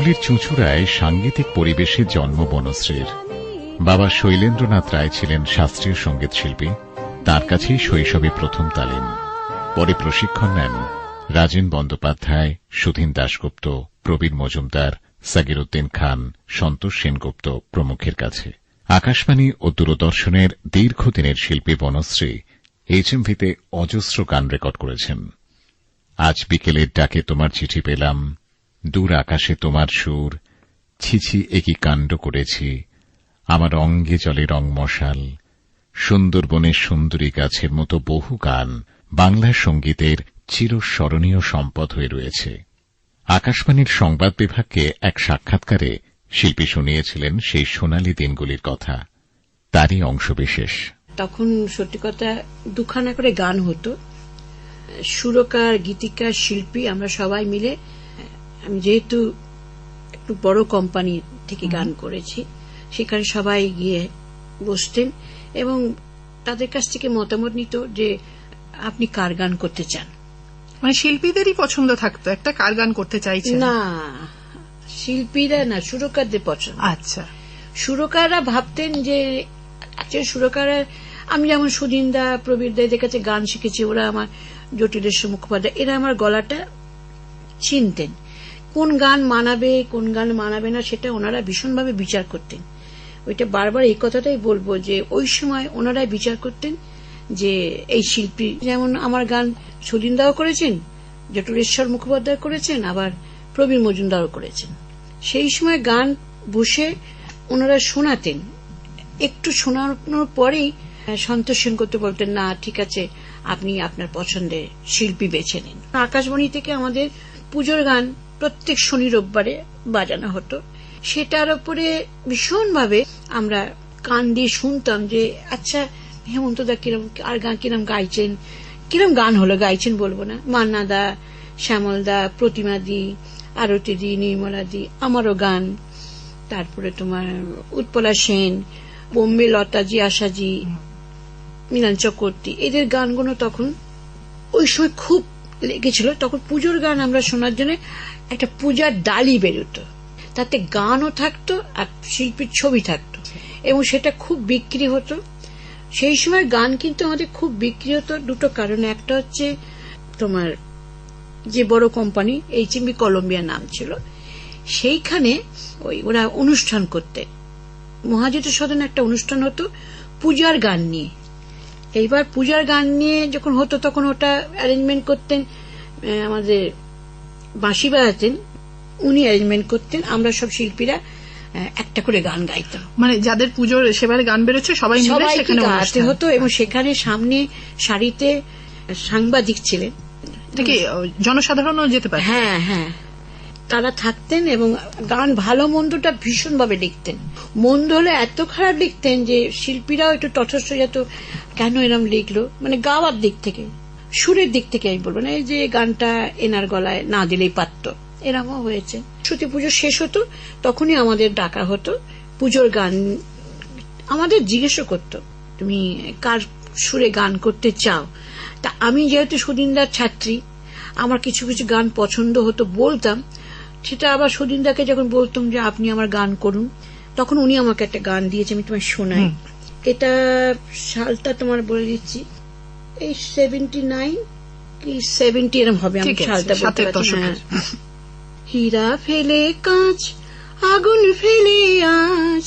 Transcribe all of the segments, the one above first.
হুগলির চুঁচুড়ায় সাংগীতিক পরিবেশে জন্ম বনশ্রীর। বাবা শৈলেন্দ্রনাথ রায় ছিলেন শাস্ত্রীয় সঙ্গীত শিল্পী। তার কাছেই শৈশবে প্রথম তালিম, পরে প্রশিক্ষণ নেন রাজেন বন্দ্যোপাধ্যায়, সুধীন দাশগুপ্ত, প্রবীর মজুমদার, সাগিরউদ্দিন খান, সন্তোষ সেনগুপ্ত প্রমুখের কাছে। আকাশবাণী ও দূরদর্শনের দীর্ঘদিনের শিল্পী বনশ্রী HMV-তে অজস্র গান রেকর্ড করেছেন। আজ বিকেলের ডাকে তোমার চিঠি পেলাম, দূর আকাশে তোমার সুর, ছিছি একই কাণ্ড করেছি, আমার অঙ্গে জলে রং মশাল, সুন্দরবনের সুন্দরী গাছের মতো বহু গান বাংলা সঙ্গীতের চিরস্মরণীয় সম্পদ হয়ে রয়েছে। আকাশবাণীর সংবাদ বিভাগকে এক সাক্ষাৎকারে শিল্পী শুনিয়েছিলেন সেই সোনালী দিনগুলির কথা। তারই অংশবিশেষ। তখন সত্যি কথা দুখানা করে গান হতো, সুরকার, গীতিকার, শিল্পী আমরা সবাই মিলে। আমি যেহেতু একটু বড় কোম্পানি থেকে গান করেছি, সেখানে সবাই গিয়ে বসতেন এবং তাদের কাছ থেকে মতামত নিত যে আপনি কার গান করতে চান। মানে শিল্পীদেরই পছন্দ থাকতো একটা কার গান করতে চাইছে? না, শিল্পীরা না, সুরকারদের পছন্দ। আচ্ছা, সুরকাররা ভাবতেন যে সুরকাররা, আমি যেমন সুধীনদা, প্রবীরদা এদের কাছে গান শিখেছি, ওরা আমার জটিলেশ্বর মুখোপাধ্যায়, এরা আমার গলাটা চিনতেন। কোন গান মানাবে কোন গান মানাবে না সেটা ওনারা ভীষণভাবে বিচার করতেন। ওইটা বারবার এই কথাটাই বলবো যে ওই সময় ওনারাই বিচার করতেন যে এই শিল্পী, যেমন আমার গান সুধীনদাও করেছেন, জটিলেশ্বর মুখোপাধ্যায় করেছেন, আবার প্রবীর মজুমদারও করেছেন। সেই সময় গান বসে ওনারা শোনাতেন, একটু শোনানোর পরেই সন্তোষ সেনগুপ্ত বলতেন, না ঠিক আছে, আপনি আপনার পছন্দের শিল্পী বেছে নিন। আকাশবাণী থেকে আমাদের পুজোর গান প্রত্যেক শনি রোববারে বাজানো হতো। সেটার উপরে ভীষণভাবে আমরা কান দিয়ে শুনতাম যে আচ্ছা হেমন্তদা কিরম আর গান কিরম গাইছেন, কিরম গান হলো গাইছেন বলবো না, মান্নাদা, শ্যামলদা, প্রতিমাদি, আরতিদি, নির্মলাদি, আমারও গান, তারপরে তোমার উৎপলা সেন, বোম্বে লতাজি, আশাজি, মিলন চক্রবর্তী, এদের গানগুলো তখন ওই সময় খুব লেগেছিল। তখন পুজোর গান আমরা শোনার জন্য একটা পূজার ডালি বেরোতো, তাতে গানও থাকতো আর শিল্পীর ছবি থাকতো এবং সেটা খুব বিক্রি হতো। সেই সময় গান কিন্তু আমাদের খুব বিক্রি হতো দুটো কারণে। একটা হচ্ছে তোমার যে বড় কোম্পানি HMV কলম্বিয়া নাম ছিল, সেইখানে ওরা অনুষ্ঠান করতে, মহাজিত সদনে একটা অনুষ্ঠান হতো পূজার গান নিয়ে। এইবার পূজার গান নিয়ে যখন হতো তখন ওটা অ্যারেঞ্জমেন্ট করতেন আমাদের বাঁশি বাজাতেন, উনি অ্যারেঞ্জমেন্ট করতেন, আমরা সব শিল্পীরা একটা করে গান গাইতাম। মানে যাদের পুজোর সেবারে গান বেরোচ্ছে সবাই মিলে সেখানে গাইতে হতো এবং সেখানে সামনে সারিতে সাংবাদিক ছিলেন, জনসাধারণও যেতে পারে। হ্যাঁ হ্যাঁ, তারা থাকতেন এবং গান ভালো মন্দটা ভীষণভাবে লিখতেন। মন্দ হলে এত খারাপ লিখতেন যে শিল্পীরাও একটু তটস্থ যেত, কেন এরম লিখলো, মানে গাওয়ার দিক থেকে, সুরের দিক থেকে আমি বলবো না, এই যে গানটা এনার গলায় না দিলেই পারত, এরমও হয়েছে। সত্যি পুজো শেষ হতো তখনই আমাদের ডাকা হতো পুজোর গান। আমাদের জিজ্ঞেসও করতো তুমি কার সুরে গান করতে চাও। তা আমি যেহেতু সুধীনদার ছাত্রী, আমার কিছু কিছু গান পছন্দ হতো, বলতাম। সেটা আবার সুধীনদাকে যখন বলতাম যে আপনি আমার গান করুন, তখন উনি আমাকে একটা গান দিয়েছে, আমি তোমায় শোনাই। এটা সালটা তোমার বলে দিচ্ছি, এই 79 কি 70 এরম হবে, আমি সালটা বলতে পারছি না। হীরা ফেলে কাঁচ, আগুন ফেলে আঁচ,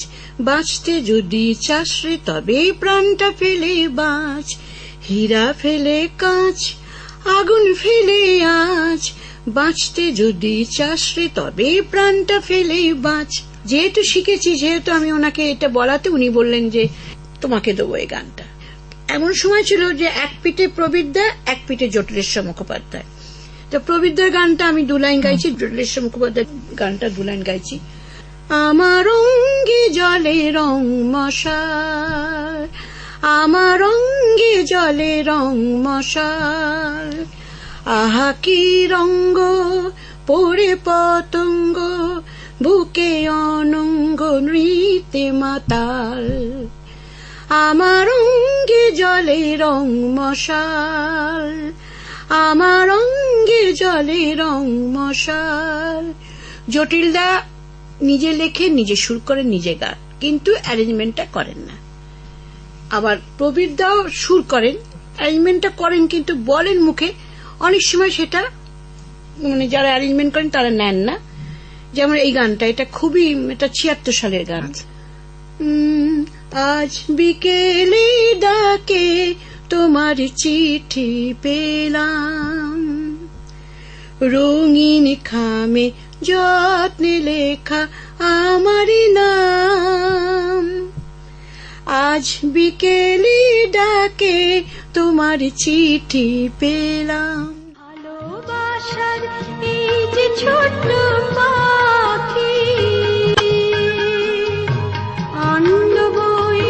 বাঁচতে যদি চাস রে তবে প্রাণটা ফেলে বাঁচ। হীরা ফেলে কাঁচ, আগুন ফেলে আঁচ, বাঁচতে যদি চাস রে তবে প্রাণটা ফেলে বাঁচ। যেহেতু শিখেছি, যেহেতু আমি ওনাকে এটা বলাতে উনি বললেন যে তোমাকে দেবো এই গানটা। এমন সময় ছিল যে এক পিঠে প্রবীরদা, এক পিঠে জটিলেশ্বর মুখোপাধ্যায়। তো প্রবীরদার গানটা আমি 2 লাইন গাইছি, জটিলেশ্বর মুখোপাধ্যায় গানটা 2 লাইন গাইছি। আমার অঙ্গে জলে রং মশাল, আমার অঙ্গে জলে রং মশাল, আহা কি রঙ্গ পড়ে পতঙ্গ, বুকে অনঙ্গ নৃত্যে মাতাল। আমার অঙ্গে জলে রং মশাল, আমার অঙ্গে জলে রং মশাল। জটিলদা নিজে লেখে, নিজে সুর করেন, নিজে গান, কিন্তু অ্যারেঞ্জমেন্টটা করেন না। আবার প্রবীর দাও সুর করেন, অ্যারেঞ্জমেন্টটা করেন, কিন্তু বলেন মুখে, অনেক সময় সেটা মানে যারা অ্যারেঞ্জমেন্ট করেন তারা নেন না। যেমন এই গানটা, এটা খুবই, এটা 76 সালের গান। আজ বিকেলে ডাকে তোমার চিঠি পেলাম, রঙিন খামে যত্নে লেখা আমারই নাম। আজ বিকেলে ডাকে তোমার চিঠি পেলাম। ভালোবাসার এই যে ছোট্ট পাখি, আনন্দ বই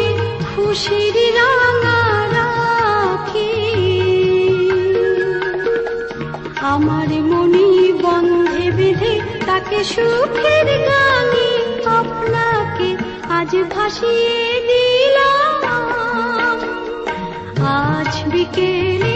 খুশির রাঙা রাখি, আমার মনি বন্ধে বেঁধে তাকে সুখের গানে আপনাকে আজ ভাসিয়ে দিলাম। আজ বিকেলে